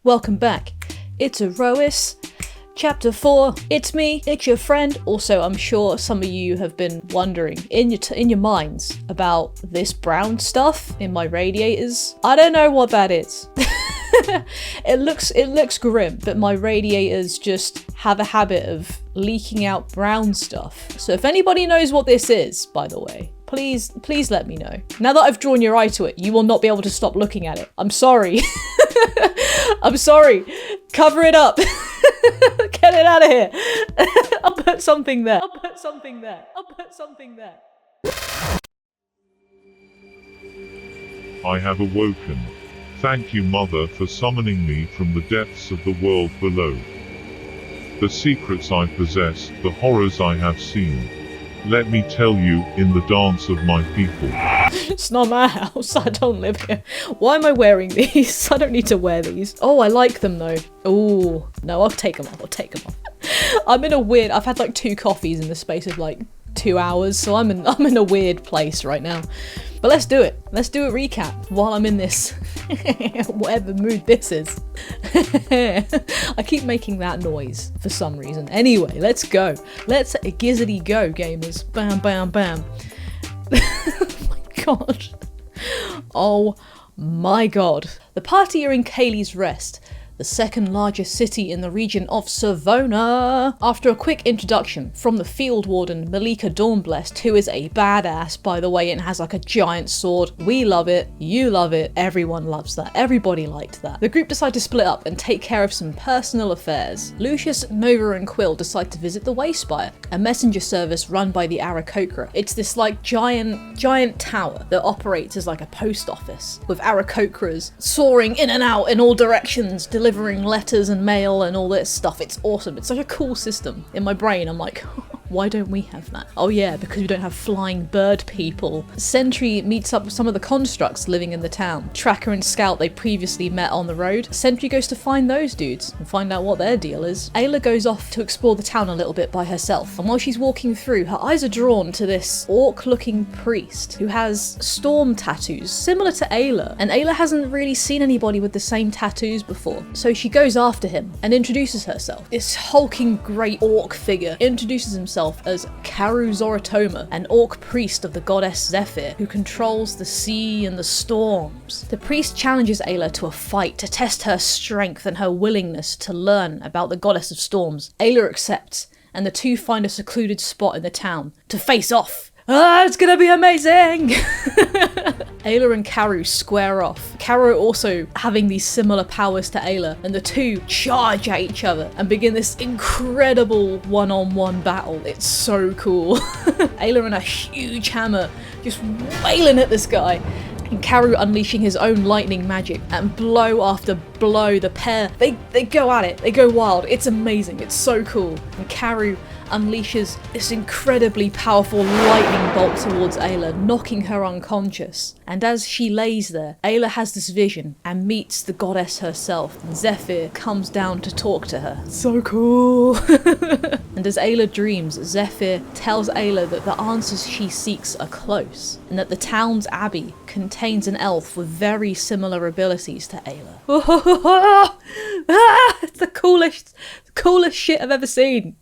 Welcome back. It's Aerois Chapter 4. It's me, it's your friend. Also, I'm sure some of you have been wondering in your minds about this brown stuff in my radiators. I don't know what that is. It looks grim, but my radiators just have a habit of leaking out brown stuff. So if anybody knows what this is, by the way, please let me know. Now that I've drawn your eye to it, you will not be able to stop looking at it. I'm sorry. I'm sorry. Cover it up. Get it out of here. I'll put something there. I have awoken. Thank you, Mother, for summoning me from the depths of the world below. The secrets I possess, the horrors I have seen. Let me tell you, in the dance of my people. It's not my house. I don't live here. Why am I wearing these? I don't need to wear these. Oh, I like them though. Oh, no, I'll take them off. I'm in a weird, I've had like 2 coffees in the space of like 2 hours, so I'm in a weird place right now. But let's do it. Let's do a recap while I'm in this whatever mood this is. I keep making that noise for some reason. Anyway, let's go. Let's gizzity go, gamers. Bam, bam, bam. Oh my god. Oh my god. The party are in Kaylee's Rest, the second largest city in the region of Savona. After a quick introduction from the field warden Malika Dawnblessed, who is a badass by the way and has like a giant sword. We love it, you love it, everyone loves that, everybody liked that. The group decide to split up and take care of some personal affairs. Lucius, Nova and Quill decide to visit the Wayspire, a messenger service run by the Aarakocra. It's this like giant tower that operates as like a post office, with Aarakocras soaring in and out in all directions, delivering letters and mail and all this stuff. It's awesome. It's such a cool system. In my brain, I'm like, why don't we have that? Oh yeah, because we don't have flying bird people. Sentry meets up with some of the constructs living in the town. Tracker and Scout they previously met on the road. Sentry goes to find those dudes and find out what their deal is. Ayla goes off to explore the town a little bit by herself, and while she's walking through, her eyes are drawn to this orc-looking priest who has storm tattoos similar to Ayla, and Ayla hasn't really seen anybody with the same tattoos before. So she goes after him and introduces herself. This hulking great orc figure introduces himself as Karu Zoratoma, an orc priest of the goddess Zephyr, who controls the sea and the storms. The priest challenges Ayla to a fight to test her strength and her willingness to learn about the goddess of storms. Ayla accepts, and the two find a secluded spot in the town to face off. Ah, it's gonna be amazing! Ayla and Karu square off. Karu also having these similar powers to Ayla, and the two charge at each other and begin this incredible one-on-one battle. It's so cool. Ayla and a huge hammer just wailing at this guy, and Karu unleashing his own lightning magic, and blow after blow, the pair, they go at it, they go wild. It's amazing, it's so cool. And Karu unleashes this incredibly powerful lightning bolt towards Ayla, knocking her unconscious. And as she lays there, Ayla has this vision and meets the goddess herself, and Zephyr comes down to talk to her. So cool! And as Ayla dreams, Zephyr tells Ayla that the answers she seeks are close, and that the town's abbey contains an elf with very similar abilities to Ayla. It's the coolest shit I've ever seen.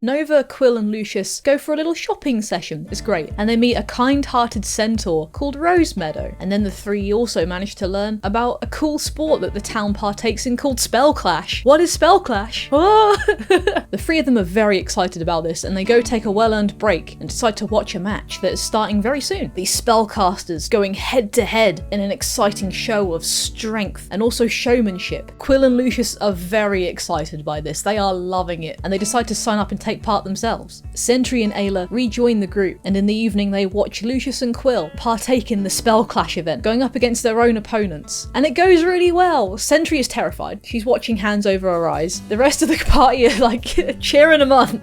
Nova, Quill and Lucius go for a little shopping session. It's great. And they meet a kind-hearted centaur called Rosemeadow. And then the three also manage to learn about a cool sport that the town partakes in called Spell Clash. What is Spell Clash? Oh! The three of them are very excited about this, and they go take a well-earned break and decide to watch a match that is starting very soon. These spellcasters going head-to-head in an exciting show of strength and also showmanship. Quill and Lucius are very excited by this. They are loving it, and they decide to sign up and take part themselves. Sentry and Ayla rejoin the group, and in the evening they watch Lucius and Quill partake in the Spell Clash event, going up against their own opponents. And it goes really well. Sentry is terrified. She's watching hands over her eyes. The rest of the party are like cheering him on.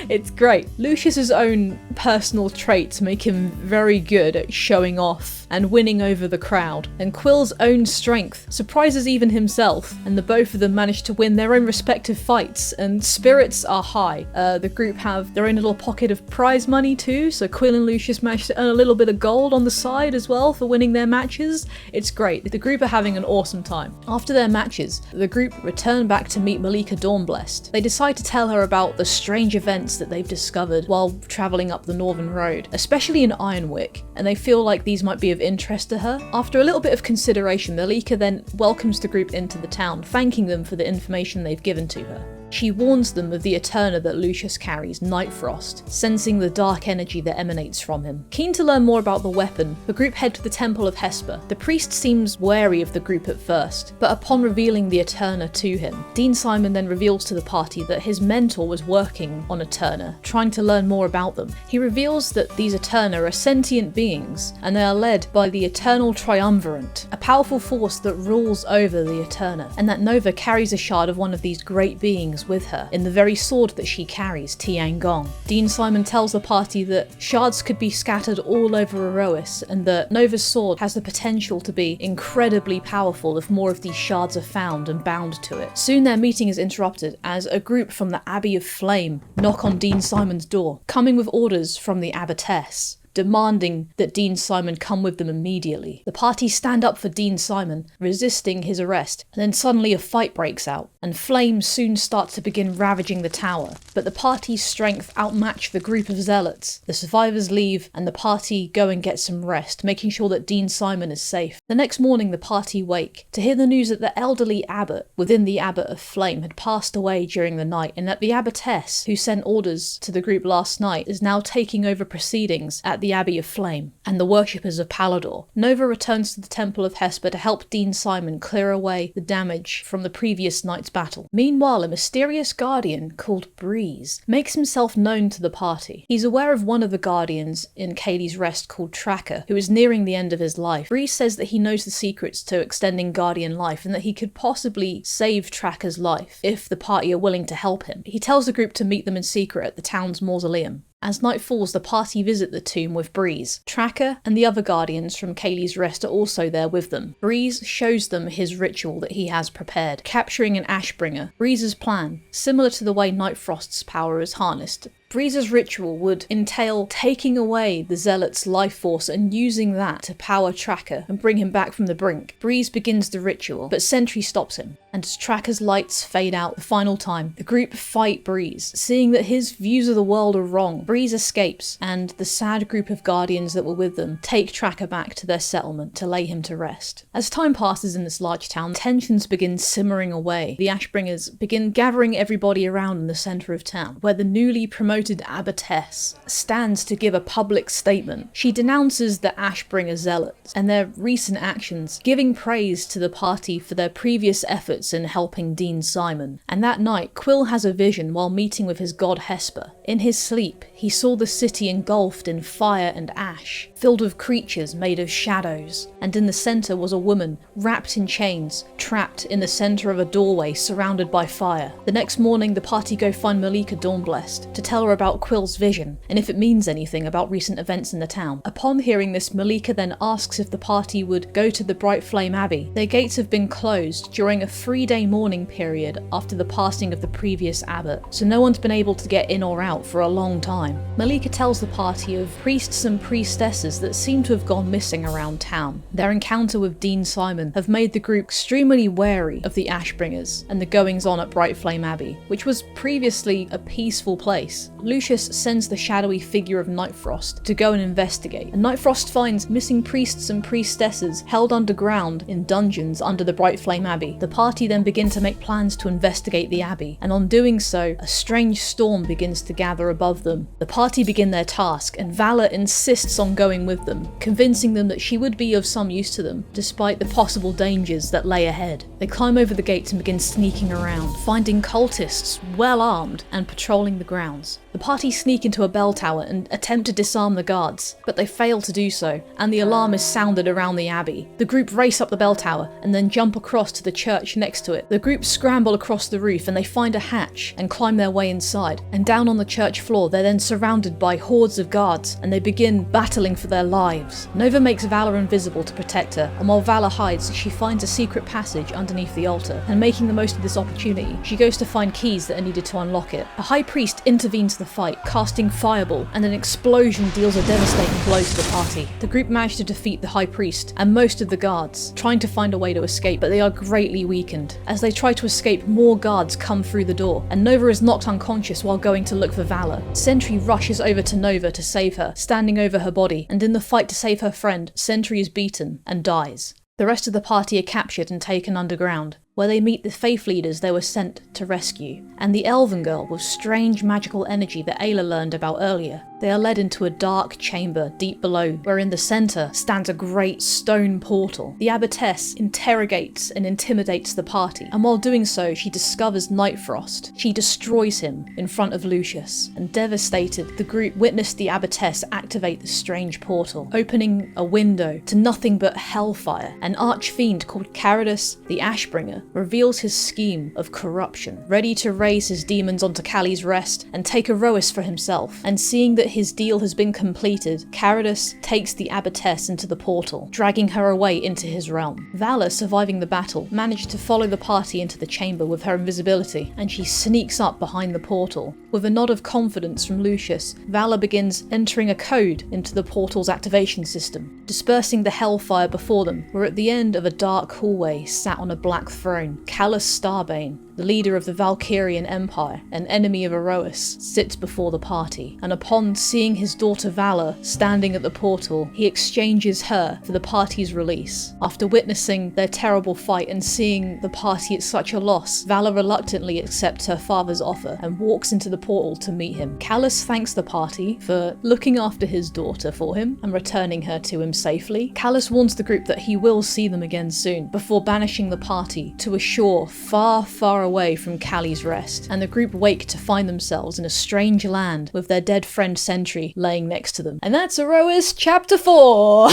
It's great. Lucius's own personal traits make him very good at showing off and winning over the crowd, and Quill's own strength surprises even himself, and the both of them manage to win their own respective fights, and spirits are high. The group have their own little pocket of prize money too, so Quill and Lucius managed to earn a little bit of gold on the side as well for winning their matches. It's great. The group are having an awesome time. After their matches, the group return back to meet Malika Dawnblessed. They decide to tell her about the strange events that they've discovered while travelling up the Northern Road, especially in Ironwick, and they feel like these might be of interest to her. After a little bit of consideration, Malika then welcomes the group into the town, thanking them for the information they've given to her. She warns them of the Eterna that Lucius carries, Nightfrost, sensing the dark energy that emanates from him. Keen to learn more about the weapon, the group head to the Temple of Hesper. The priest seems wary of the group at first, but upon revealing the Eterna to him, Dean Simon then reveals to the party that his mentor was working on Eterna, trying to learn more about them. He reveals that these Eterna are sentient beings, and they are led by the Eternal Triumvirate, a powerful force that rules over the Eterna, and that Nova carries a shard of one of these great beings with her, in the very sword that she carries, Tiangong. Dean Simon tells the party that shards could be scattered all over Aerois, and that Nova's sword has the potential to be incredibly powerful if more of these shards are found and bound to it. Soon their meeting is interrupted as a group from the Abbey of Flame knock on Dean Simon's door, coming with orders from the abbotess, demanding that Dean Simon come with them immediately. The party stand up for Dean Simon, resisting his arrest, and then suddenly a fight breaks out, and flames soon start to begin ravaging the tower. But the party's strength outmatch the group of zealots. The survivors leave, and the party go and get some rest, making sure that Dean Simon is safe. The next morning the party wake to hear the news that the elderly abbot within the Abbot of Flame had passed away during the night, and that the abbotess, who sent orders to the group last night, is now taking over proceedings at the Abbey of Flame and the worshippers of Palador. Nova returns to the Temple of Hesper to help Dean Simon clear away the damage from the previous night's battle. Meanwhile, a mysterious guardian called Breeze makes himself known to the party. He's aware of one of the guardians in Kaylee's Rest called Tracker, who is nearing the end of his life. Breeze says that he knows the secrets to extending guardian life and that he could possibly save Tracker's life if the party are willing to help him. He tells the group to meet them in secret at the town's mausoleum. As night falls, the party visit the tomb with Breeze. Tracker and the other guardians from Kaylee's Rest are also there with them. Breeze shows them his ritual that he has prepared, capturing an Ashbringer. Breeze's plan, similar to the way Nightfrost's power is harnessed, Breeze's ritual would entail taking away the Zealot's life force and using that to power Tracker and bring him back from the brink. Breeze begins the ritual, but Sentry stops him, and as Tracker's lights fade out the final time, the group fight Breeze. Seeing that his views of the world are wrong, Breeze escapes, and the sad group of guardians that were with them take Tracker back to their settlement to lay him to rest. As time passes in this large town, tensions begin simmering away. The Ashbringers begin gathering everybody around in the centre of town, where the newly promoted abbotess stands to give a public statement. She denounces the Ashbringer zealots and their recent actions, giving praise to the party for their previous efforts in helping Dean Simon. And that night, Quill has a vision while meeting with his god Hesper. In his sleep, he saw the city engulfed in fire and ash, filled with creatures made of shadows, and in the centre was a woman, wrapped in chains, trapped in the centre of a doorway surrounded by fire. The next morning, the party go find Malika Dawnblessed to tell her about Quill's vision, and if it means anything about recent events in the town. Upon hearing this, Malika then asks if the party would go to the Bright Flame Abbey. Their gates have been closed during a 3-day mourning period after the passing of the previous abbot, so no one's been able to get in or out for a long time. Malika tells the party of priests and priestesses that seem to have gone missing around town. Their encounter with Dean Simon have made the group extremely wary of the Ashbringers and the goings-on at Bright Flame Abbey, which was previously a peaceful place. Lucius sends the shadowy figure of Nightfrost to go and investigate, and Nightfrost finds missing priests and priestesses held underground in dungeons under the Bright Flame Abbey. The party then begin to make plans to investigate the abbey, and on doing so, a strange storm begins to gather above them. The party begin their task, and Valor insists on going with them, convincing them that she would be of some use to them, despite the possible dangers that lay ahead. They climb over the gates and begin sneaking around, finding cultists well armed and patrolling the grounds. The party sneak into a bell tower and attempt to disarm the guards, but they fail to do so, and the alarm is sounded around the abbey. The group race up the bell tower and then jump across to the church next to it. The group scramble across the roof and they find a hatch and climb their way inside. And down on the church floor, they're then surrounded by hordes of guards, and they begin battling for their lives. Nova makes Valor invisible to protect her, and while Valor hides, she finds a secret passage underneath the altar, and making the most of this opportunity, she goes to find keys that are needed to unlock it. A high priest intervenes the fight, casting Fireball, and an explosion deals a devastating blow to the party. The group manage to defeat the high priest and most of the guards, trying to find a way to escape, but they are greatly weakened. As they try to escape, more guards come through the door, and Nova is knocked unconscious while going to look for Valor. Sentry rushes over to Nova to save her, standing over her body, and in the fight to save her friend, Sentry is beaten and dies. The rest of the party are captured and taken underground, where they meet the faith leaders they were sent to rescue, and the elven girl with strange magical energy that Ayla learned about earlier. They are led into a dark chamber deep below, where in the centre stands a great stone portal. The abbotess interrogates and intimidates the party, and while doing so, she discovers Nightfrost. She destroys him in front of Lucius, and devastated, the group witnessed the abbotess activate the strange portal, opening a window to nothing but hellfire. An archfiend called Caridus the Ashbringer reveals his scheme of corruption, ready to raise his demons onto Callie's Rest and take Aerois for himself. And seeing that his deal has been completed, Caridus takes the abbotess into the portal, dragging her away into his realm. Valor, surviving the battle, managed to follow the party into the chamber with her invisibility, and she sneaks up behind the portal. With a nod of confidence from Lucius, Valor begins entering a code into the portal's activation system, dispersing the hellfire before them. We're at the end of a dark hallway, sat on a black throne. Callus Starbane, the leader of the Valkyrian Empire, an enemy of Aerois, sits before the party, and upon seeing his daughter Valor standing at the portal, he exchanges her for the party's release. After witnessing their terrible fight and seeing the party at such a loss, Valor reluctantly accepts her father's offer and walks into the portal to meet him. Callus thanks the party for looking after his daughter for him and returning her to him safely. Callus warns the group that he will see them again soon, before banishing the party to a shore far, far away from Callie's Rest, and the group wake to find themselves in a strange land with their dead friend Sentry laying next to them. And that's Aerois Chapter 4!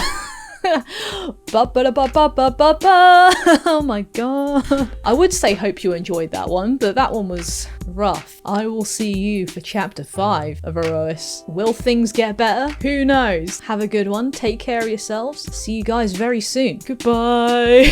Oh my god. I would say hope you enjoyed that one, but that one was rough. I will see you for Chapter 5 of Aerois. Will things get better? Who knows? Have a good one. Take care of yourselves. See you guys very soon. Goodbye.